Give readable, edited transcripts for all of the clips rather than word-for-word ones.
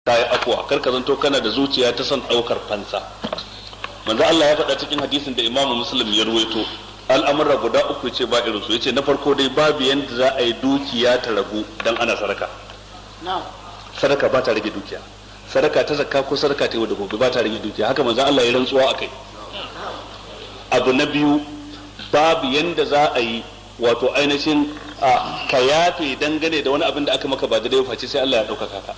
kai akwa kar ka zanto kana da zuciya ta son daukar fansa. Manzo Allah ya faɗa cikin hadisin da Imam Muslim ya ruwaito al'amura guda uku ce ba irin su, yace na farko dai babu yanda za a yi dukiya ta ragu dan ana sadaka. Sadaka ba ta rage dukiya, sadaka ta zakka ko sadaka ta yau da gobe ba ta rage dukiya, haka manzo Allah ya rantsuwa akai. Abu na biyu, babu yanda za a yi wato ainihin ka yafe dangane da wani abin da aka maka ba da dai face sai Allah ya ɗaukaka ka.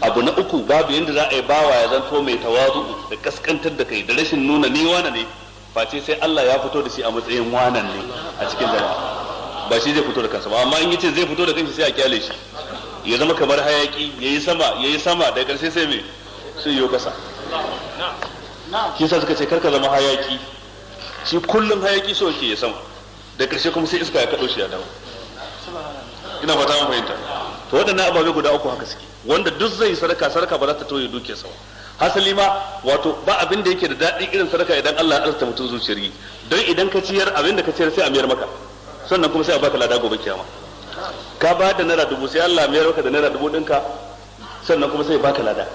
Abu na uku, babu yanda za a yi bawa ya zanto mai tawazu da kaskantar da kai da rashin nuna ni wane ne face sai Allah ya fito da shi a matsayin wanan ne a cikin jama'a, ba shi zai fito da kansa ba, amma in yace zai fito da kansa sai a kyale shi ya zama kamar hayaki yayi sama da karshe sai me sai yo kasa. Kisa suka ce karka zama hayaki, shi kullum hayaki so yake ya sama da karshe kuma sai iska ya kado shi ya dawo. Ina fata mun fahimta. To waɗannan ababe guda uku haka suke, wanda duk zai sadaka ba za ta toye dukiyarsa ba. Hasali ma wato ba abin da yake da daɗi irin sadaka idan Allah ya arzuta mutum zuciyar yi, don idan ka ciyar abin da ka ciyar sai a mayar maka, sannan kuma sai a baka lada gobe kiyama. Ka ba da naira 1000 sai Allah ya mayar maka da naira 1000 ɗinka, sannan kuma sai ya baka lada.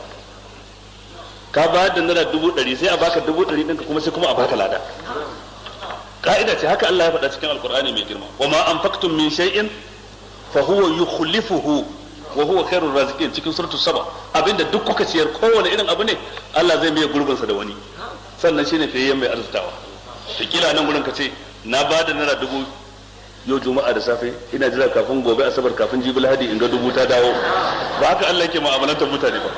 Ka ba da naira 100 sai a baka 100 ɗinka kuma sai kuma a baka lada. Ka'ida ce haka Allah ya faɗa cikin Alƙur'ani mai girma, wa ma anfaqtum min shay'in fa huwa yukhlifuhu wa huwa khairur raziqin, cikin suratul saba. Abinda duk kuka ciyar kowane irin abu ne Allah zai mai gurbin sa da wani, sannan shine fiyayyen mai arzutawa. To kila nan gurin ka ce na ba da naira 1000 yau juma'a da safe, ina jira kafin gobe asabar kafin jibil hadi in ga 1000 ta dawo. Ba haka Allah yake mu'amalantar mutane ba.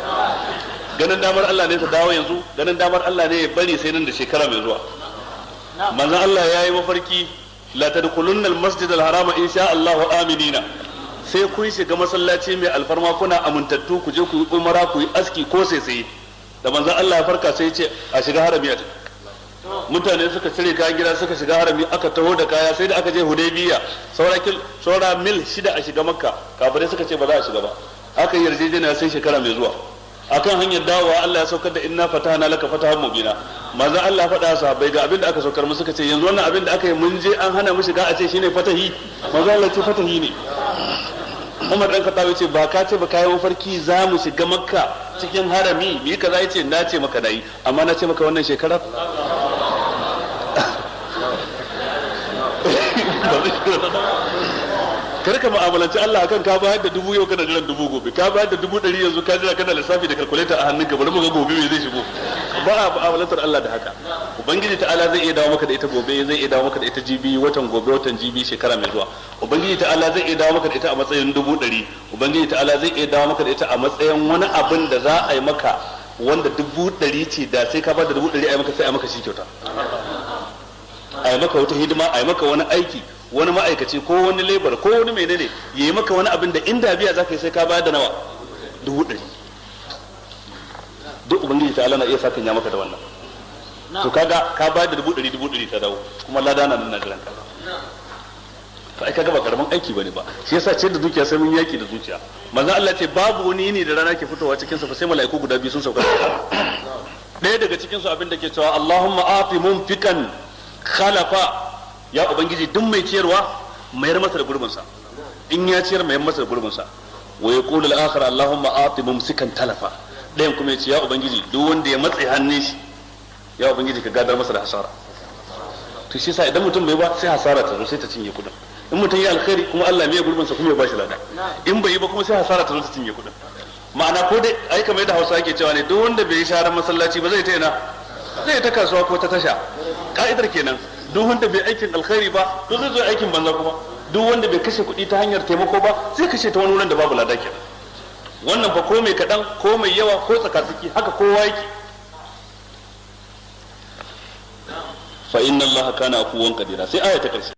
Ganin damar Allah ne ta dawo yanzu, ganin damar Allah ne ya bari sai nan da shekara mai zuwa. Manzon Allah yayi mafarki la tadkhulunna al-masjid al-harama insha Allah aminina, sai kun shiga masallaci mai alfarma kuna amintattu, ku je ku yi umara ku yi aski ko sai da manzon Allah ya farka sai ya ce a shiga harami. Mutane suka cire kayan gida suka shiga harami, aka taho da kaya sai da aka je Hudaybiya, saura mil 6 a shiga Makka, kafirai suka ce ba za a shiga ba, aka yi yarjejeniya sai shekara mai zuwa. Akan hanyar dawowa Allah ya saukar da inna fatahna laka fatahan mubina, manzo Allah faɗa sahabbai ga abin da aka saukar musu, suka ce yanzu wannan abin da aka yi mun je an hana mu shiga a ce shine fatahi. Manzo Allah ce fatahi ne. Umar dan Khattab ya ce ba ka ce ba kai mafarki za mu shiga Makka cikin harami me kaza, yace na ce maka dai, amma na ce maka wannan shekarar karka mu'amalanci Allah akan ka bayar da 1000 yau kana jiran 1000 gobe, ka bayar da 100 yanzu ka jira kana lissafi da calculator a hannunka, bari mu ga gobe me zai shigo. Ba a mu'amalantar Allah da haka. Ubangiji ta'ala zai iya dawo maka da ita gobe, zai iya dawo maka da ita jibi, watan gobe, watan jibi, shekara mai zuwa. Ubangiji ta'ala zai iya dawo maka da ita a matsayin 100, ubangiji ta'ala zai iya dawo maka da ita a matsayin wani abin da za a yi maka wanda 100 ce, da sai ka ba da 100 a yi maka sai a maka shi kyauta, a yi maka wata hidima, a yi maka wani aiki, wani ma'aikaci ko wani lebar ko wani menene ya yi maka wani abin da inda biya za ka yi sai ka bayar da nawa 100. Duk ubangiji ta Allah na iya sakan ya maka da wannan. To kaga ka bayar da 100 ta dawo, kuma lada na nan jiran ka. To ai kaga ba karaman aiki bane ba, shi yasa ce da dukiya sai mun yaki da zuciya. Manzo Allah ce babu wani ne da rana ke fitowa cikin sa fa sai mala'iku guda biyu sun sauka. Ɗaya daga cikin su abin da ke cewa Allahumma ati munfiqan khalafa, ya ubangiji duk mai ciyarwa mayar masa da gurbinsa, in ya ciyar mayar masa da gurbinsa. Wa yaqulu al-akhar Allahumma ati mumsikan talafa, dayan kuma yace ya ubangiji duk wanda ya matsi hannun shi ya ubangiji ka gadar masa da hasara. To shi yasa idan mutum bai ba sai hasara ta zo sai ta cinye kudin, in mutum ya alkhairi kuma Allah mai gurbinsa kuma ya bashi lada, in bai yi ba kuma sai hasara ta zo ta cinye kudin. Ma'ana ko dai ai kamar yadda Hausa yake cewa ne duk wanda bai yi sharan masallaci ba zai ta ina, zai ta kasuwa ko ta tasha. Ka'idar kenan, duk wanda bai aikin alkhairi ba to zai zo aikin banza kuma, duk wanda bai kashe kuɗi ta hanyar taimako ba zai kashe ta wani wurin da babu lada kenan. Wannan fa ko mai kaɗan ko mai yawa ko tsakatsaki haka kowa yake. Fa inna Allah kana afuwan qadira, sai aya ta ƙarshe.